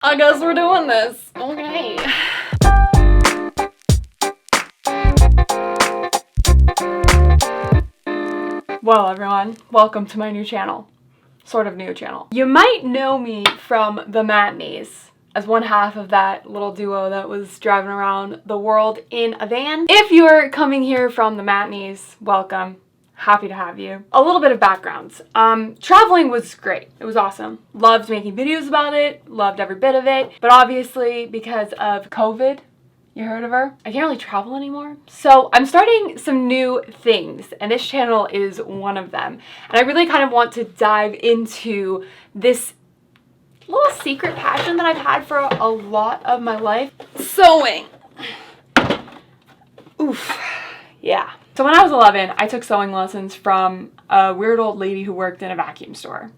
I guess we're doing this. Okay. Well, everyone, welcome to my new channel. Sort of new channel. You might know me from the Matneys as one half of that little duo that was driving around the world in a van. If you're coming here from the Matneys, welcome. Happy to have you. A little bit of background. Traveling was great. It was awesome. Loved making videos about it. Loved every bit of it. But obviously, because of COVID, you heard of her? I can't really travel anymore. So I'm starting some new things, and this channel is one of them. And I really kind of want to dive into this little secret passion that I've had for a lot of my life. Sewing. Oof. Yeah. So when I was 11, I took sewing lessons from a weird old lady who worked in a vacuum store.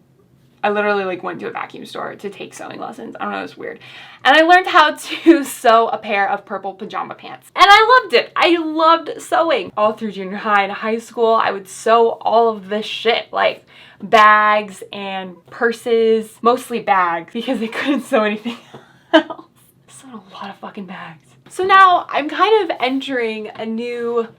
I literally went to a vacuum store to take sewing lessons. I don't know, it was weird. And I learned how to sew a pair of purple pajama pants. And I loved it. I loved sewing. All through junior high and high school, I would sew all of this shit, like bags and purses, mostly bags because they couldn't sew anything else. I sewed a lot of fucking bags. So now I'm kind of entering a new,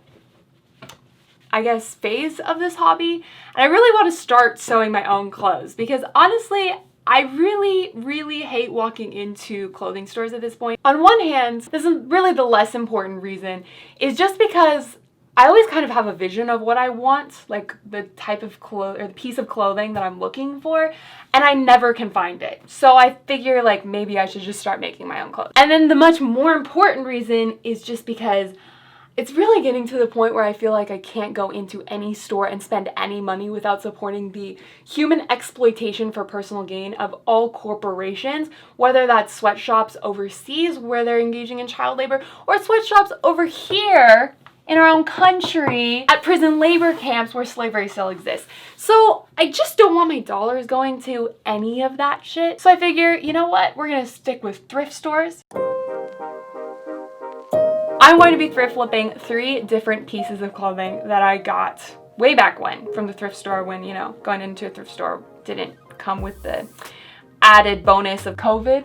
I guess, phase of this hobby, and I really want to start sewing my own clothes because honestly, I really hate walking into clothing stores at this point. On one hand, this is really the less important reason, is just because I always kind of have a vision of what I want, like the type of clothes or the piece of clothing that I'm looking for, and I never can find it. So I figure like maybe I should just start making my own clothes. And then the much more important reason is just because it's really getting to the point where I feel like I can't go into any store and spend any money without supporting the human exploitation for personal gain of all corporations, whether that's sweatshops overseas where they're engaging in child labor, or sweatshops over here in our own country at prison labor camps where slavery still exists. So I just don't want my dollars going to any of that shit. So I figure, you know what? We're gonna stick with thrift stores. I'm going to be thrift flipping 3 different pieces of clothing that I got way back when from the thrift store when, you know, going into a thrift store didn't come with the added bonus of COVID.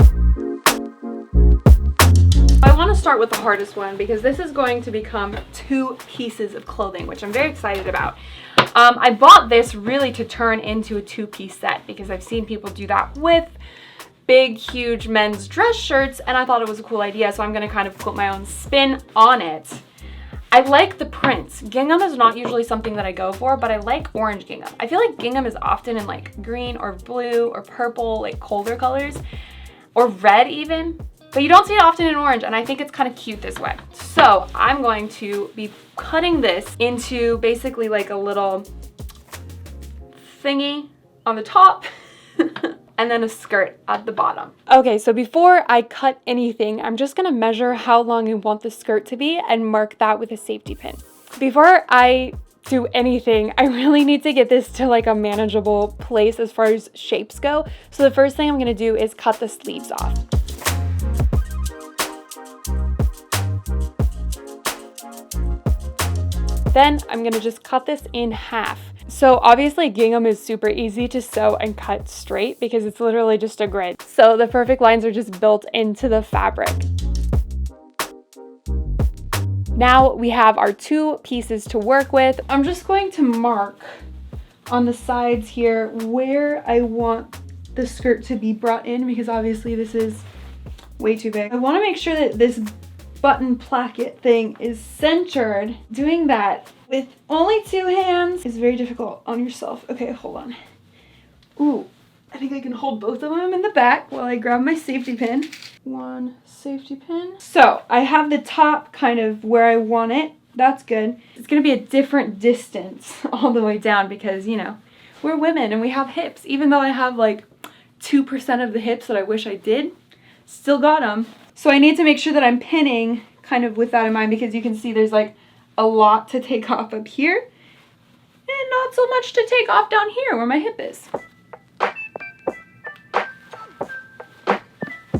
I want to start with the hardest one because this is going to become 2 pieces of clothing, which I'm very excited about. I bought this really to turn into a 2-piece set because I've seen people do that with big, huge men's dress shirts, and I thought it was a cool idea, so I'm gonna kind of put my own spin on it. I like the prints. Gingham is not usually something that I go for, but I like orange gingham. I feel like gingham is often in like green or blue or purple, like colder colors, or red even, but you don't see it often in orange, and I think it's kind of cute this way. So I'm going to be cutting this into basically like a little thingy on the top, and then a skirt at the bottom. Okay, so before I cut anything, I'm just gonna measure how long I want the skirt to be and mark that with a safety pin. Before I do anything, I really need to get this to like a manageable place as far as shapes go. So the first thing I'm gonna do is cut the sleeves off. Then I'm gonna just cut this in half. So obviously gingham is super easy to sew and cut straight because it's literally just a grid. So the perfect lines are just built into the fabric. Now we have our 2 pieces to work with. I'm just going to mark on the sides here where I want the skirt to be brought in because obviously this is way too big. I want to make sure that this button placket thing is centered. Doing that with only 2 hands is very difficult on yourself. Okay, hold on. Ooh, I think I can hold both of them in the back while I grab my safety pin. 1 safety pin. So I have the top kind of where I want it. That's good. It's gonna be a different distance all the way down because, you know, we're women and we have hips. Even though I have like 2% of the hips that I wish I did, still got them. So I need to make sure that I'm pinning kind of with that in mind because you can see there's like a lot to take off up here and not so much to take off down here where my hip is.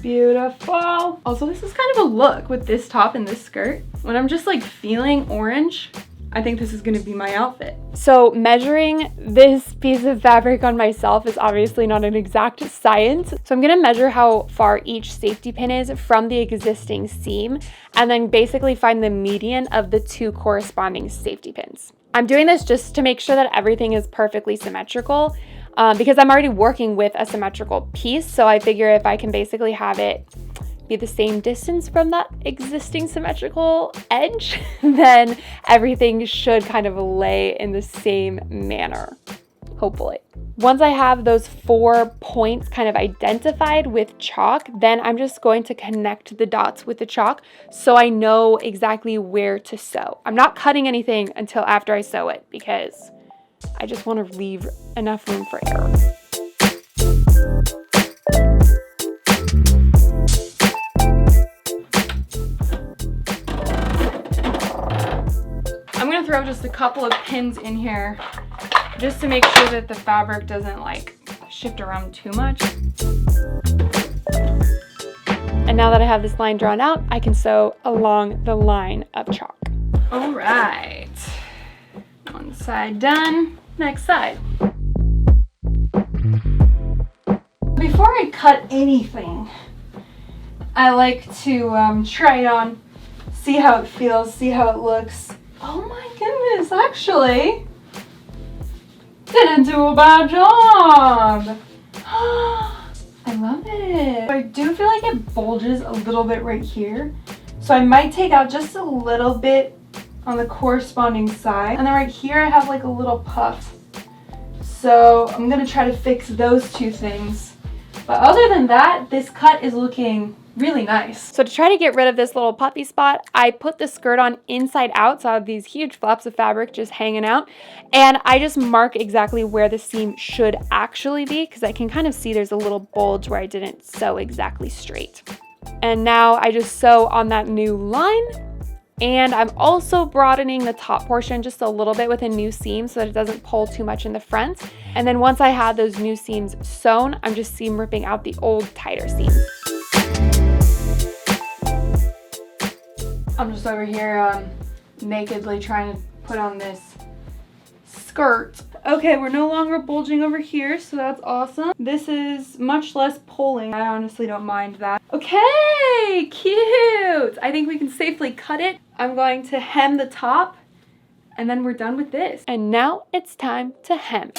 Beautiful. Also, this is kind of a look with this top and this skirt. When I'm just like feeling orange, I think this is gonna be my outfit. So measuring this piece of fabric on myself is obviously not an exact science. So I'm gonna measure how far each safety pin is from the existing seam, and then basically find the median of the two corresponding safety pins. I'm doing this just to make sure that everything is perfectly symmetrical, because I'm already working with a symmetrical piece. So I figure if I can basically have it be the same distance from that existing symmetrical edge, then everything should kind of lay in the same manner, hopefully. Once I have those 4 points kind of identified with chalk, then I'm just going to connect the dots with the chalk so I know exactly where to sew. I'm not cutting anything until after I sew it because I just want to leave enough room for error. I'm gonna throw just a couple of pins in here just to make sure that the fabric doesn't like shift around too much. And now that I have this line drawn out, I can sew along the line of chalk. All right, one side done, next side. Before I cut anything, I like to try it on, see how it feels, see how it looks. Oh my goodness, actually, didn't do a bad job. I love it. I do feel like it bulges a little bit right here. So I might take out just a little bit on the corresponding side. And then right here I have like a little puff. So I'm gonna try to fix those two things. But other than that, this cut is looking really nice. So to try to get rid of this little puffy spot, I put the skirt on inside out, so I have these huge flaps of fabric just hanging out, and I just mark exactly where the seam should actually be because I can kind of see there's a little bulge where I didn't sew exactly straight. And now I just sew on that new line, and I'm also broadening the top portion just a little bit with a new seam so that it doesn't pull too much in the front. And then once I have those new seams sewn, I'm just seam ripping out the old tighter seams. I'm just over here nakedly trying to put on this skirt. Okay, we're no longer bulging over here, so that's awesome. This is much less pulling. I honestly don't mind that. Okay, cute. I think we can safely cut it. I'm going to hem the top, and then we're done with this. And now it's time to hem.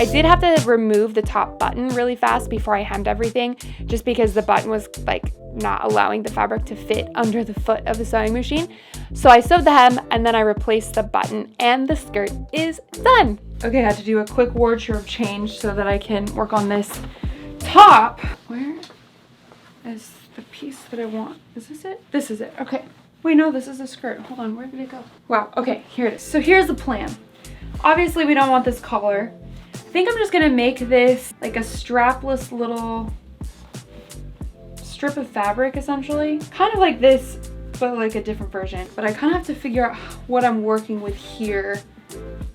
I did have to remove the top button really fast before I hemmed everything, just because the button was like not allowing the fabric to fit under the foot of the sewing machine. So I sewed the hem and then I replaced the button and the skirt is done. Okay, I had to do a quick wardrobe change so that I can work on this top. Where is the piece that I want? Is this it? This is it, okay. Wait, no, this is the skirt. Hold on, where did it go? Wow, okay, here it is. So here's the plan. Obviously we don't want this collar. I think I'm just gonna make this like a strapless little strip of fabric essentially. Kind of like this, but like a different version. But I kind of have to figure out what I'm working with here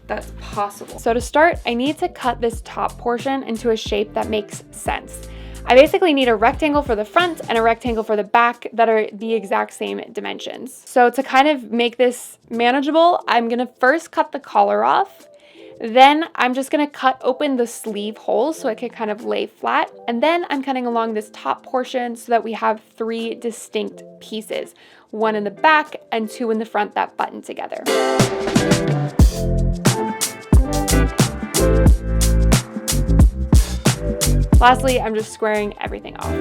that's possible. So to start, I need to cut this top portion into a shape that makes sense. I basically need a rectangle for the front and a rectangle for the back that are the exact same dimensions. So to kind of make this manageable, I'm gonna first cut the collar off. Then I'm just gonna cut open the sleeve holes so it can kind of lay flat. And then I'm cutting along this top portion so that we have 3 distinct pieces, 1 in the back and 2 in the front that button together. Lastly, I'm just squaring everything off.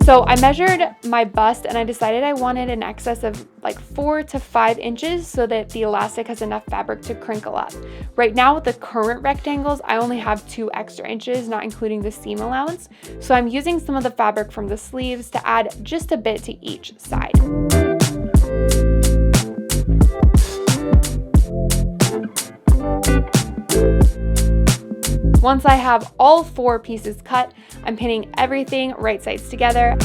So I measured my bust and I decided I wanted an excess of like 4 to 5 inches so that the elastic has enough fabric to crinkle up. Right now with the current rectangles, I only have 2 extra inches, not including the seam allowance. So I'm using some of the fabric from the sleeves to add just a bit to each side. Once I have all 4 pieces cut, I'm pinning everything right sides together.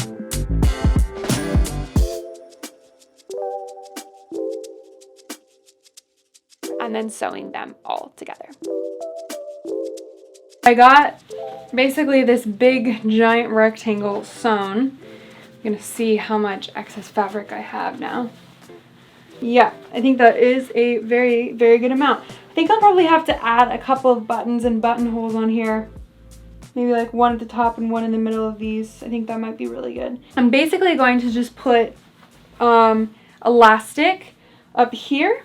And then sewing them all together. I got basically this big giant rectangle sewn. I'm gonna see how much excess fabric I have now. Yeah, I think that is a very, very good amount. I think I'll probably have to add a couple of buttons and buttonholes on here. Maybe like one at the top and one in the middle of these. I think that might be really good. I'm basically going to just put elastic up here,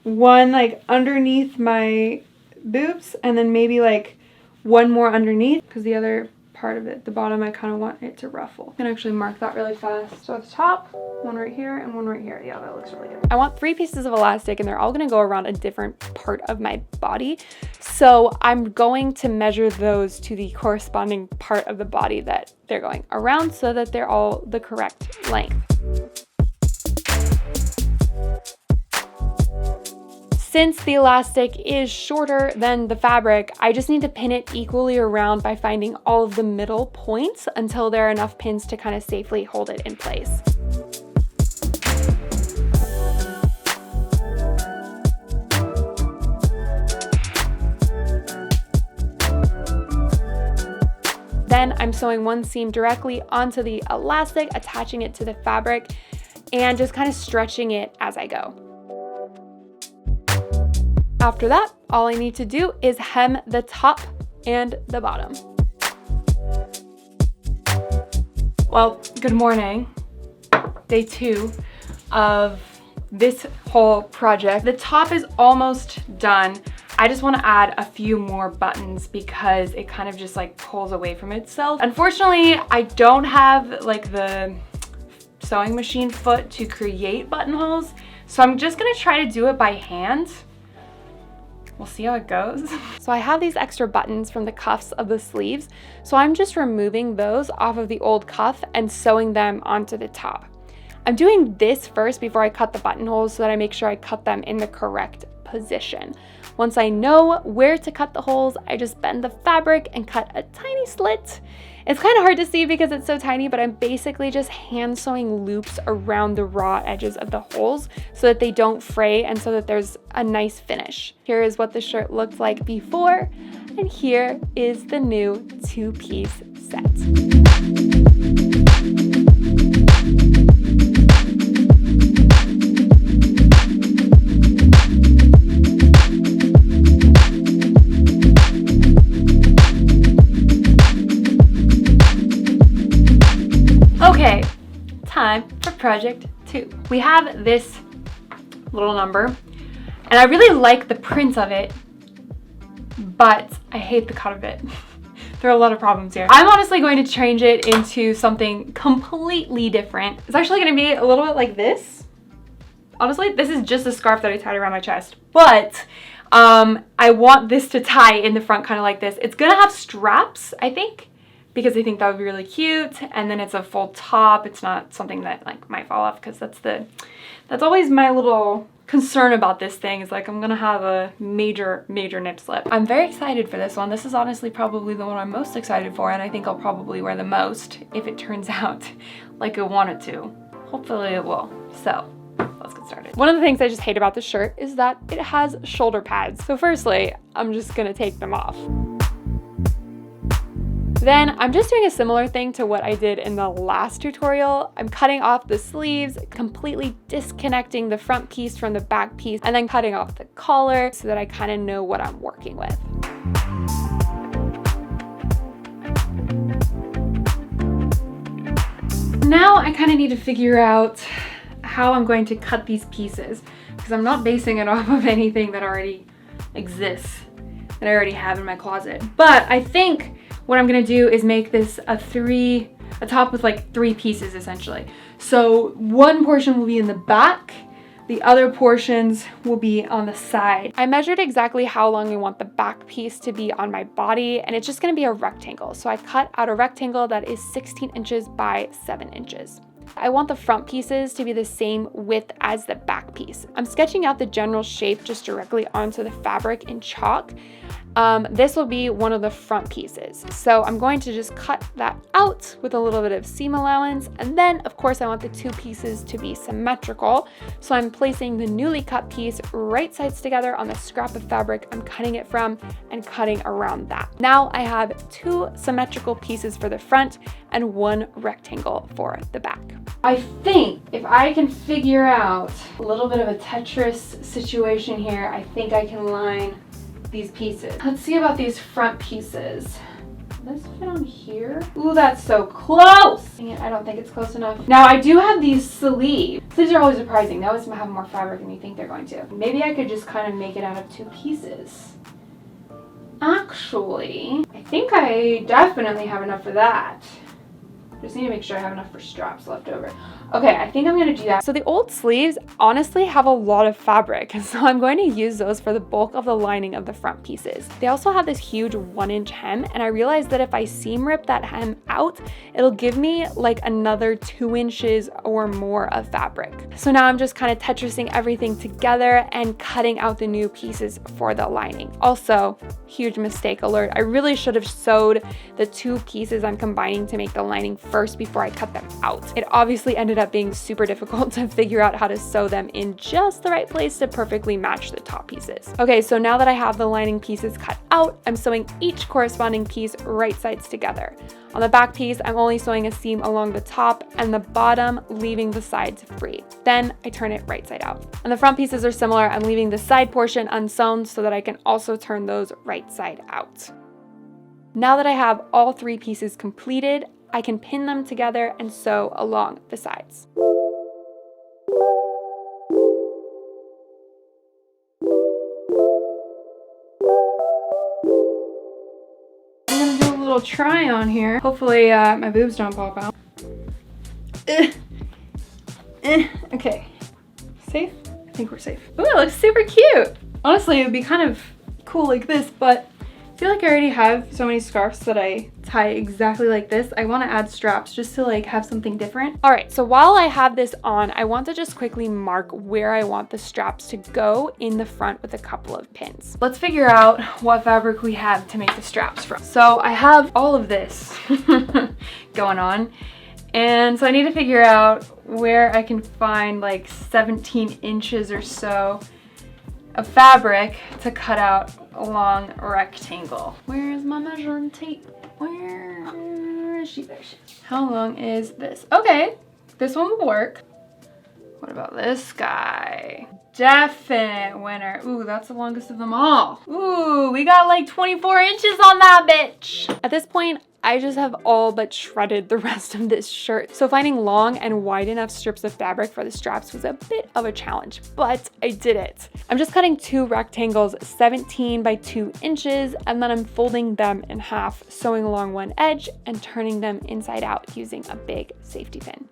one like underneath my boobs, and then maybe like one more underneath, because the other part of it, the bottom, I kind of want it to ruffle. I can actually mark that really fast. So at the top, one right here and one right here. Yeah, that looks really good. I want 3 pieces of elastic, and they're all gonna go around a different part of my body. So I'm going to measure those to the corresponding part of the body that they're going around so that they're all the correct length. Since the elastic is shorter than the fabric, I just need to pin it equally around by finding all of the middle points until there are enough pins to kind of safely hold it in place. Then I'm sewing one seam directly onto the elastic, attaching it to the fabric, and just kind of stretching it as I go. After that, all I need to do is hem the top and the bottom. Well, good morning. Day 2 of this whole project. The top is almost done. I just want to add a few more buttons because it kind of just like pulls away from itself. Unfortunately, I don't have like the sewing machine foot to create buttonholes, so I'm just gonna try to do it by hand. We'll see how it goes. So I have these extra buttons from the cuffs of the sleeves, so I'm just removing those off of the old cuff and sewing them onto the top. I'm doing this first before I cut the buttonholes so that I make sure I cut them in the correct position. Once I know where to cut the holes, I just bend the fabric and cut a tiny slit. It's kind of hard to see because it's so tiny, but I'm basically just hand sewing loops around the raw edges of the holes so that they don't fray and so that there's a nice finish. Here is what the shirt looked like before, and here is the new 2-piece set. Okay, time for project 2. We have this little number, and I really like the print of it, but I hate the cut of it. There are a lot of problems here. I'm honestly going to change it into something completely different. It's actually going to be a little bit like this. Honestly, this is just a scarf that I tied around my chest, but I want this to tie in the front kind of like this. It's gonna have straps, I think, because I think that would be really cute, and then it's a full top. It's not something that like might fall off, because that's always my little concern about this thing, is like I'm gonna have a major nip slip. I'm very excited for this one. This is honestly probably the one I'm most excited for, and I think I'll probably wear the most if it turns out like I want it to. Hopefully it will. So let's get started. One of the things I just hate about this shirt is that it has shoulder pads. So firstly, I'm just gonna take them off. Then I'm just doing a similar thing to what I did in the last tutorial. I'm cutting off the sleeves, completely disconnecting the front piece from the back piece, and then cutting off the collar so that I kind of know what I'm working with. Now I kind of need to figure out how I'm going to cut these pieces, because I'm not basing it off of anything that already exists, that I already have in my closet. But I think what I'm gonna do is make this a top with like 3 pieces essentially. So one portion will be in the back, the other portions will be on the side. I measured exactly how long I want the back piece to be on my body, and it's just gonna be a rectangle. So I cut out a rectangle that is 16 inches by 7 inches. I want the front pieces to be the same width as the back piece. I'm sketching out the general shape just directly onto the fabric in chalk, This will be one of the front pieces. So I'm going to just cut that out with a little bit of seam allowance. And then of course I want the two pieces to be symmetrical. So I'm placing the newly cut piece right sides together on the scrap of fabric I'm cutting it from and cutting around that. Now I have two symmetrical pieces for the front and one rectangle for the back. I think if I can figure out a little bit of a Tetris situation here, I think I can line these pieces. Let's see about these front pieces. Does this fit on here? Ooh, that's so close! Dang it, I don't think it's close enough. Now I do have these sleeves. Sleeves are always surprising. They always have more fabric than you think they're going to. Maybe I could just kind of make it out of two pieces. Actually, I think I definitely have enough for that. Just need to make sure I have enough for straps left over. Okay, I think I'm gonna do that. So the old sleeves honestly have a lot of fabric, so I'm going to use those for the bulk of the lining of the front pieces. They also have this huge 1-inch hem, and I realized that if I seam rip that hem out, it'll give me like another 2 inches or more of fabric. So now I'm just kind of Tetrising everything together and cutting out the new pieces for the lining. Also, huge mistake alert. I really should have sewed the two pieces I'm combining to make the lining first before I cut them out. It obviously ended up being super difficult to figure out how to sew them in just the right place to perfectly match the top pieces. Okay, so now that I have the lining pieces cut out, I'm sewing each corresponding piece right sides together. On the back piece, I'm only sewing a seam along the top and the bottom, leaving the sides free. Then I turn it right side out. And the front pieces are similar. I'm leaving the side portion unsewn so that I can also turn those right side out. Now that I have all three pieces completed, I can pin them together and sew along the sides. I'm gonna do a little try on here. Hopefully my boobs don't pop out. Okay, safe? I think we're safe. Ooh, it looks super cute. Honestly, it would be kind of cool like this, but I feel like I already have so many scarves that I tie exactly like this. I want to add straps just to like have something different. All right, so while I have this on, I want to just quickly mark where I want the straps to go in the front with a couple of pins. Let's figure out what fabric we have to make the straps from. So I have all of this going on. And so I need to figure out where I can find like 17 inches or so of fabric to cut out a long rectangle. Where is my measuring tape? Where is she? There she is. How long is this? Okay, this one will work. What about this guy? Definite winner. Ooh, that's the longest of them all. Ooh, we got like 24 inches on that bitch. At this point, I just have all but shredded the rest of this shirt. So finding long and wide enough strips of fabric for the straps was a bit of a challenge, but I did it. I'm just cutting two rectangles 17 by 2 inches, and then I'm folding them in half, sewing along one edge and turning them inside out using a big safety pin.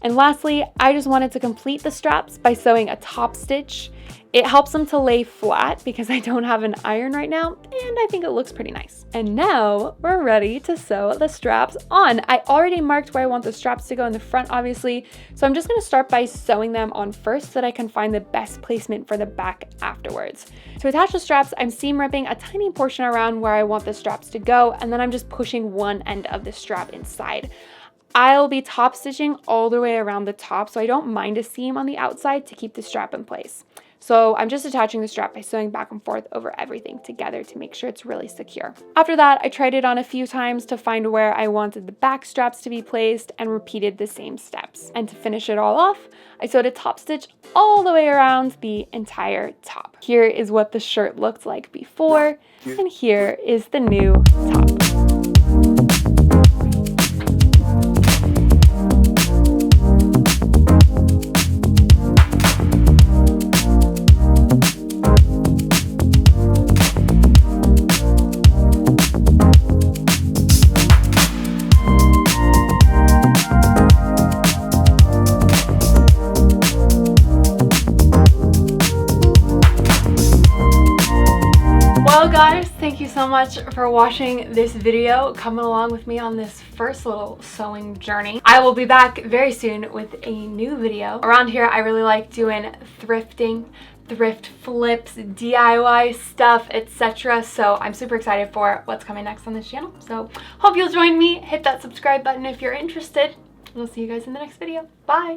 And lastly, I just wanted to complete the straps by sewing a top stitch. It helps them to lay flat because I don't have an iron right now, and I think it looks pretty nice. And now we're ready to sew the straps on. I already marked where I want the straps to go in the front, obviously, so I'm just gonna start by sewing them on first so that I can find the best placement for the back afterwards. To attach the straps, I'm seam ripping a tiny portion around where I want the straps to go, and then I'm just pushing one end of the strap inside. I'll be top stitching all the way around the top, so I don't mind a seam on the outside to keep the strap in place. So I'm just attaching the strap by sewing back and forth over everything together to make sure it's really secure. After that, I tried it on a few times to find where I wanted the back straps to be placed and repeated the same steps. And to finish it all off, I sewed a top stitch all the way around the entire top. Here is what the shirt looked like before, and here is the new top. Well guys, thank you so much for watching this video, coming along with me on this first little sewing journey. I will be back very soon with a new video. Around here, I really like doing thrifting, thrift flips, DIY stuff, etc. So I'm super excited for what's coming next on this channel. So hope you'll join me. Hit that subscribe button if you're interested. We'll see you guys in the next video. Bye!